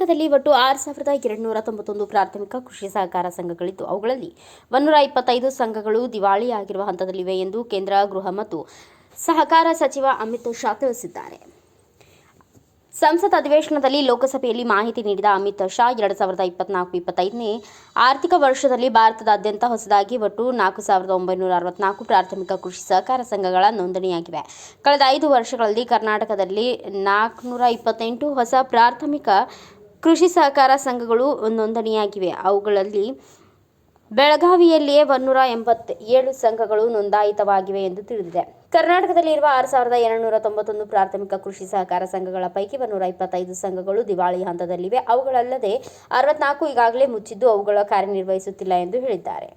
ಕರ್ನಾಟಕದಲ್ಲಿ ಒಟ್ಟು 6,291 ಪ್ರಾಥಮಿಕ ಕೃಷಿ ಸಹಕಾರ ಸಂಘಗಳಿದ್ದು ಅವುಗಳಲ್ಲಿ 125 ಸಂಘಗಳು ದಿವಾಳಿಯಾಗಿರುವ ಹಂತದಲ್ಲಿವೆ ಎಂದು ಕೇಂದ್ರ ಗೃಹ ಮತ್ತು ಸಹಕಾರ ಸಚಿವ ಅಮಿತ್ ಶಾ ತಿಳಿಸಿದ್ದಾರೆ. ಸಂಸತ್ ಅಧಿವೇಶನದಲ್ಲಿ ಲೋಕಸಭೆಯಲ್ಲಿ ಮಾಹಿತಿ ನೀಡಿದ ಅಮಿತ್ ಶಾ 2024-25ನೇ ಆರ್ಥಿಕ ವರ್ಷದಲ್ಲಿ ಭಾರತದಾದ್ಯಂತ ಹೊಸದಾಗಿ ಒಟ್ಟು 4,964 ಪ್ರಾಥಮಿಕ ಕೃಷಿ ಸಹಕಾರ ಸಂಘಗಳ ನೋಂದಣಿಯಾಗಿವೆ. ಕಳೆದ 5 ವರ್ಷಗಳಲ್ಲಿ ಕರ್ನಾಟಕದಲ್ಲಿ 428 ಹೊಸ ಪ್ರಾಥಮಿಕ ಕೃಷಿ ಸಹಕಾರ ಸಂಘಗಳು ನೋಂದಣಿಯಾಗಿವೆ. ಅವುಗಳಲ್ಲಿ ಬೆಳಗಾವಿಯಲ್ಲಿಯೇ 187 ಸಂಘಗಳು ನೋಂದಾಯಿತವಾಗಿವೆ ಎಂದು ತಿಳಿದಿದೆ. ಕರ್ನಾಟಕದಲ್ಲಿ ಇರುವ 6,291 ಪ್ರಾಥಮಿಕ ಕೃಷಿ ಸಹಕಾರ ಸಂಘಗಳ ಪೈಕಿ 125 ಸಂಘಗಳು ದಿವಾಳಿ ಹಂತದಲ್ಲಿವೆ. ಅವುಗಳಲ್ಲದೆ 64 ಈಗಾಗಲೇ ಮುಚ್ಚಿದ್ದು ಅವುಗಳು ಕಾರ್ಯನಿರ್ವಹಿಸುತ್ತಿಲ್ಲ ಎಂದು ಹೇಳಿದ್ದಾರೆ.